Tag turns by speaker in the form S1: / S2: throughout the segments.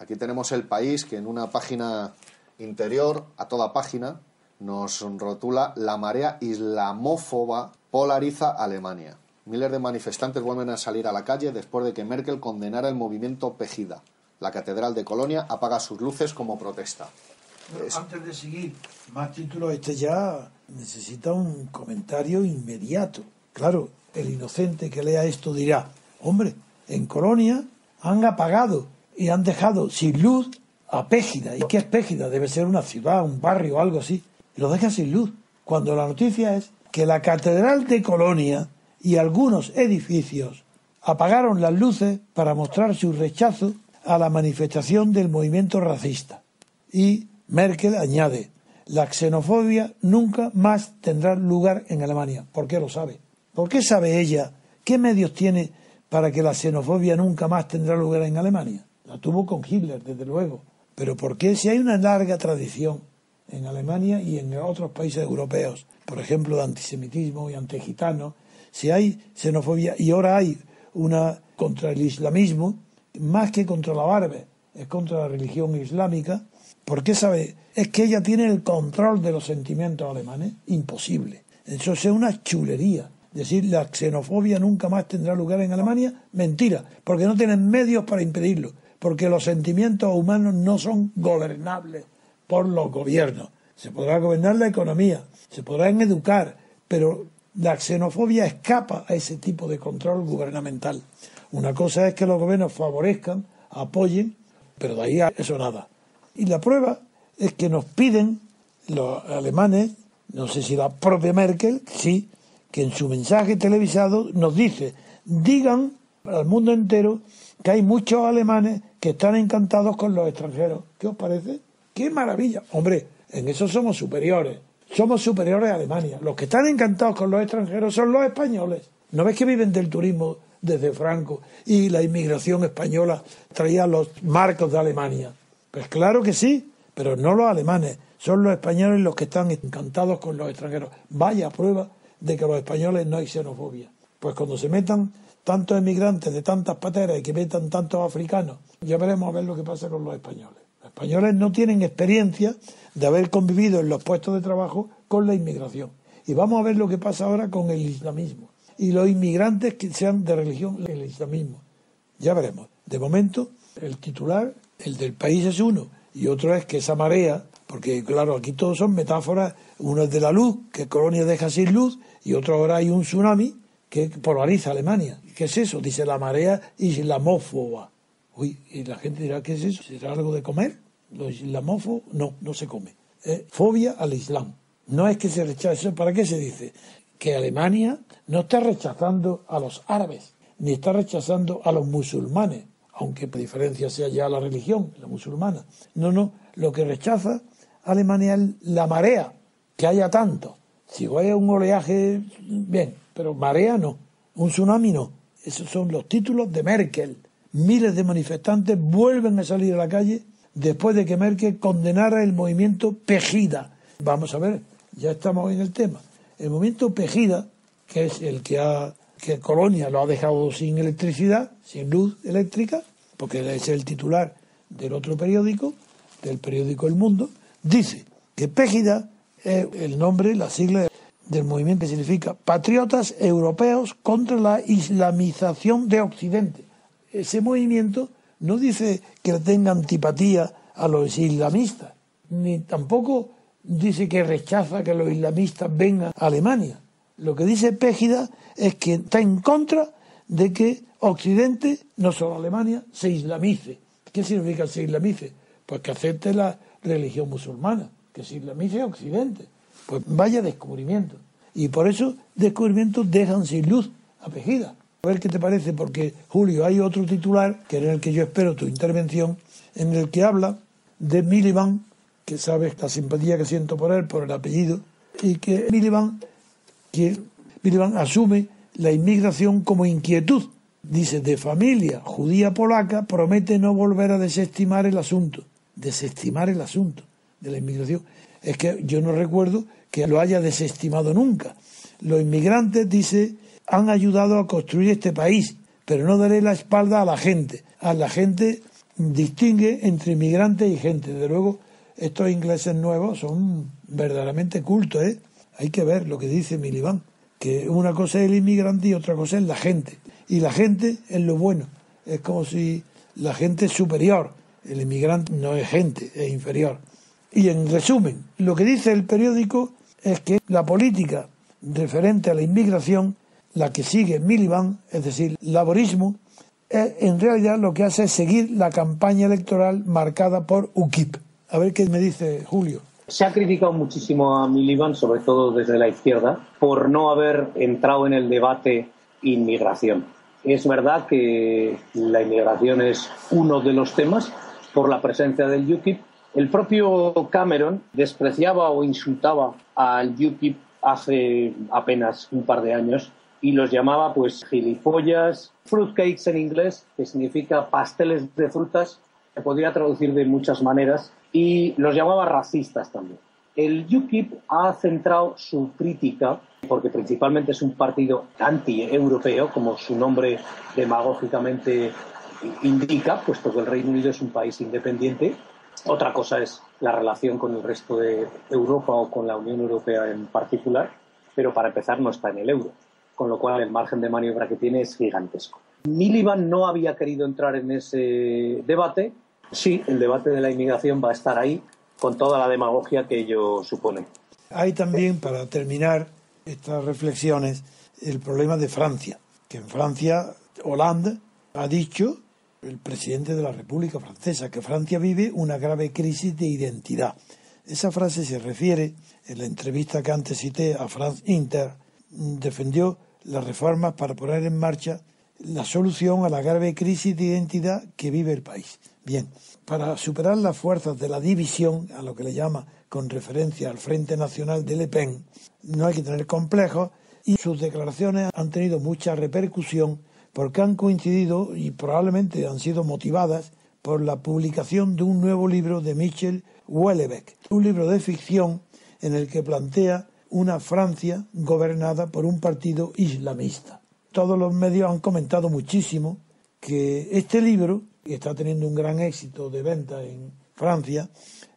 S1: Aquí tenemos El País, que en una página interior, a toda página, nos rotula: la marea islamófoba polariza Alemania. Miles de manifestantes vuelven a salir a la calle después de que Merkel condenara el movimiento Pegida. La catedral de Colonia apaga sus luces como protesta.
S2: Bueno, antes de seguir, más títulos, este ya necesita un comentario inmediato. Claro, el inocente que lea esto dirá: hombre, en Colonia han apagado y han dejado sin luz a Pégida. ¿Y qué es Pégida? Debe ser una ciudad, un barrio o algo así. Y lo dejan sin luz. Cuando la noticia es que la catedral de Colonia y algunos edificios apagaron las luces para mostrar su rechazo a la manifestación del movimiento racista. Y Merkel añade: la xenofobia nunca más tendrá lugar en Alemania. ¿Por qué lo sabe? ¿Por qué sabe ella? ¿Qué medios tiene para que la xenofobia nunca más tendrá lugar en Alemania? La tuvo con Hitler, desde luego. Pero ¿por qué, si hay una larga tradición en Alemania y en otros países europeos, por ejemplo, de antisemitismo y antigitanos, si hay xenofobia y ahora hay una contra el islamismo, más que contra la barba, es contra la religión islámica? ¿Por qué sabe? Es que ella tiene el control de los sentimientos alemanes. Imposible. Eso es una chulería. Decir la xenofobia nunca más tendrá lugar en Alemania, mentira, porque no tienen medios para impedirlo, porque los sentimientos humanos no son gobernables por los gobiernos. Se podrá gobernar la economía, se podrán educar, pero la xenofobia escapa a ese tipo de control gubernamental. Una cosa es que los gobiernos favorezcan, apoyen, pero de ahí a eso nada. Y la prueba es que nos piden los alemanes, no sé si la propia Merkel, sí, que en su mensaje televisado nos dice: digan al mundo entero que hay muchos alemanes que están encantados con los extranjeros. ¿Qué os parece? ¡Qué maravilla! Hombre, en eso somos superiores. Somos superiores a Alemania. Los que están encantados con los extranjeros son los españoles. ¿No ves que viven del turismo desde Franco y la inmigración española traía los marcos de Alemania? Pues claro que sí, pero no los alemanes. Son los españoles los que están encantados con los extranjeros. Vaya prueba de que los españoles no hay xenofobia. Pues cuando se metan tantos emigrantes de tantas pateras y que metan tantos africanos, ya veremos a ver lo que pasa con los españoles. Los españoles no tienen experiencia de haber convivido en los puestos de trabajo con la inmigración. Y vamos a ver lo que pasa ahora con el islamismo. Y los inmigrantes que sean de religión, el islamismo. Ya veremos. De momento, el titular, el del País, es uno, y otro es que esa marea, porque claro, aquí todos son metáforas. Uno es de la luz, que Colonia deja sin luz, y otro ahora hay un tsunami que polariza Alemania. ¿Qué es eso? Dice la marea islamófoba. Uy, y la gente dirá: ¿qué es eso? ¿Será algo de comer? Los islamófobos, no se come. Fobia al Islam. No es que se rechace. ¿Para qué se dice? Que Alemania no está rechazando a los árabes, ni está rechazando a los musulmanes, aunque por diferencia sea ya la religión, la musulmana. No, lo que rechaza Alemania es la marea, que haya tanto. Si hay un oleaje, bien, pero marea no, un tsunami no. Esos son los títulos de Merkel. Miles de manifestantes vuelven a salir a la calle después de que Merkel condenara el movimiento Pegida. Vamos a ver, ya estamos en el tema. El movimiento Pegida, que es el que Colonia lo ha dejado sin electricidad, sin luz eléctrica, porque es el titular del otro periódico, del periódico El Mundo, dice que Pegida es el nombre, la sigla del movimiento, que significa Patriotas Europeos contra la Islamización de Occidente. Ese movimiento no dice que tenga antipatía a los islamistas, ni tampoco dice que rechaza que los islamistas vengan a Alemania. Lo que dice Pegida es que está en contra de que Occidente, no solo Alemania, se islamice. ¿Qué significa se islamice? Pues que acepte la religión musulmana, que se islamice Occidente. Pues vaya descubrimiento. Y por eso descubrimientos dejan sin luz a Pegida. A ver qué te parece, porque, Julio, hay otro titular, que en el que yo espero tu intervención, en el que habla de Miliband, que sabes la simpatía que siento por él, por el apellido, y que Miliband asume la inmigración como inquietud. Dice: de familia judía polaca promete no volver a desestimar el asunto de la inmigración. Es que yo no recuerdo que lo haya desestimado nunca. Los inmigrantes, dice, han ayudado a construir este país, pero no daré la espalda a la gente. A la gente distingue entre inmigrantes y gente. Desde luego, estos ingleses nuevos son verdaderamente cultos, ¿eh? Hay que ver lo que dice Miliband, que una cosa es el inmigrante y otra cosa es la gente. Y la gente es lo bueno. Es como si la gente es superior. El inmigrante no es gente, es inferior. Y en resumen, lo que dice el periódico es que la política referente a la inmigración, la que sigue Miliband, es decir, laborismo, en realidad lo que hace es seguir la campaña electoral marcada por UKIP. A ver qué me dice Julio.
S3: Se ha criticado muchísimo a Miliband, sobre todo desde la izquierda, por no haber entrado en el debate inmigración. Es verdad que la inmigración es uno de los temas por la presencia del UKIP. El propio Cameron despreciaba o insultaba al UKIP hace apenas un par de años y los llamaba pues gilipollas, fruitcakes en inglés, que significa pasteles de frutas, se podría traducir de muchas maneras, y los llamaba racistas también. El UKIP ha centrado su crítica, porque principalmente es un partido anti-europeo, como su nombre demagógicamente indica, puesto que el Reino Unido es un país independiente. Otra cosa es la relación con el resto de Europa o con la Unión Europea en particular, pero para empezar no está en el euro, con lo cual el margen de maniobra que tiene es gigantesco. Miliband no había querido entrar en ese debate. Sí, el debate de la inmigración va a estar ahí, con toda la demagogia que ello supone.
S2: Hay también, para terminar estas reflexiones, el problema de Francia, que en Francia Hollande ha dicho, el presidente de la República Francesa, que Francia vive una grave crisis de identidad. Esa frase se refiere, en la entrevista que antes cité a France Inter, defendió las reformas para poner en marcha la solución a la grave crisis de identidad que vive el país. Bien, para superar las fuerzas de la división, a lo que le llama con referencia al Frente Nacional de Le Pen, no hay que tener complejos, y sus declaraciones han tenido mucha repercusión porque han coincidido y probablemente han sido motivadas por la publicación de un nuevo libro de Michel Houellebecq, un libro de ficción en el que plantea una Francia gobernada por un partido islamista. Todos los medios han comentado muchísimo que este libro, que está teniendo un gran éxito de venta en Francia,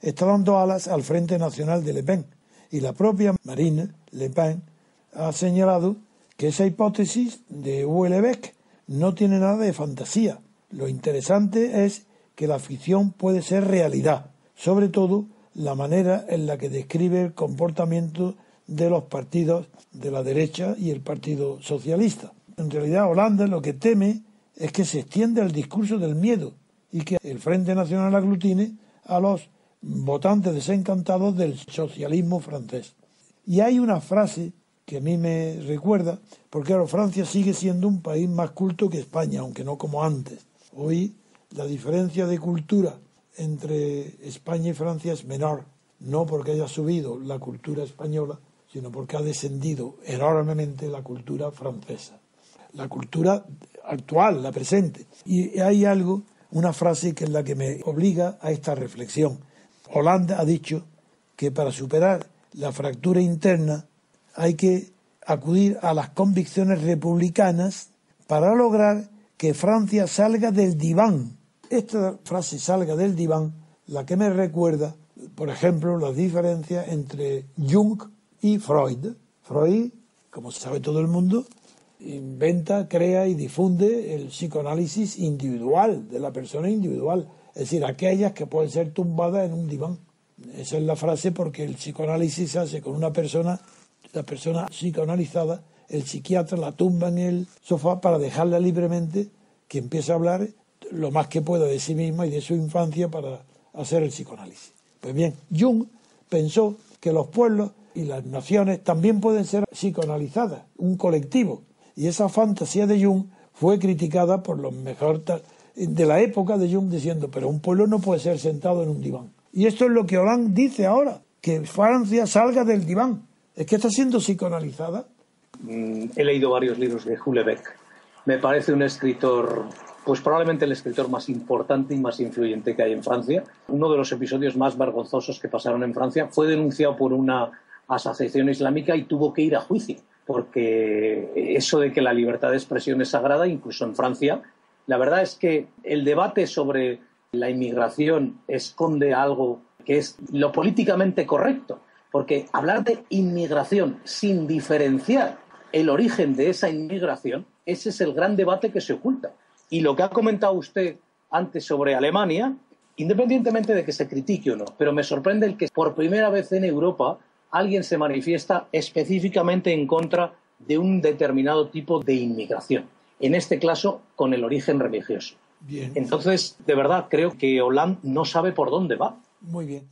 S2: está dando alas al Frente Nacional de Le Pen. Y la propia Marine Le Pen ha señalado que esa hipótesis de Houellebecq no tiene nada de fantasía. Lo interesante es que la ficción puede ser realidad, sobre todo la manera en la que describe el comportamiento de los partidos de la derecha y el Partido Socialista. En realidad, Hollande lo que teme es que se extienda el discurso del miedo y que el Frente Nacional aglutine a los votantes desencantados del socialismo francés. Y hay una frase que a mí me recuerda, porque claro, Francia sigue siendo un país más culto que España, aunque no como antes. Hoy la diferencia de cultura entre España y Francia es menor, no porque haya subido la cultura española, sino porque ha descendido enormemente la cultura francesa, la cultura actual, la presente. Y hay algo, una frase que es la que me obliga a esta reflexión. Hollande ha dicho que para superar la fractura interna hay que acudir a las convicciones republicanas para lograr que Francia salga del diván. Esta frase, salga del diván, la que me recuerda, por ejemplo, las diferencias entre Jung y Freud. Freud, como sabe todo el mundo, inventa, crea y difunde el psicoanálisis individual, de la persona individual, es decir, aquellas que pueden ser tumbadas en un diván. Esa es la frase porque el psicoanálisis se hace con una persona, la persona psicoanalizada, el psiquiatra la tumba en el sofá para dejarla libremente que empiece a hablar lo más que pueda de sí misma y de su infancia para hacer el psicoanálisis. Pues bien, Jung pensó que los pueblos y las naciones también pueden ser psicoanalizadas, un colectivo. Y esa fantasía de Jung fue criticada por los mejores de la época de Jung, diciendo, pero un pueblo no puede ser sentado en un diván. Y esto es lo que Hollande dice ahora, que Francia salga del diván. ¿Es que está siendo psicoanalizada?
S3: He leído varios libros de Houellebecq. Me parece un escritor, pues probablemente el escritor más importante y más influyente que hay en Francia. Uno de los episodios más vergonzosos que pasaron en Francia fue denunciado por una asociación islámica y tuvo que ir a juicio, porque eso de que la libertad de expresión es sagrada, incluso en Francia, la verdad es que el debate sobre la inmigración esconde algo que es lo políticamente correcto, porque hablar de inmigración sin diferenciar el origen de esa inmigración, ese es el gran debate que se oculta. Y lo que ha comentado usted antes sobre Alemania, independientemente de que se critique o no, pero me sorprende el que por primera vez en Europa alguien se manifiesta específicamente en contra de un determinado tipo de inmigración, en este caso con el origen religioso.
S2: Bien.
S3: Entonces, de verdad, creo que Hollande no sabe por dónde va.
S2: Muy bien.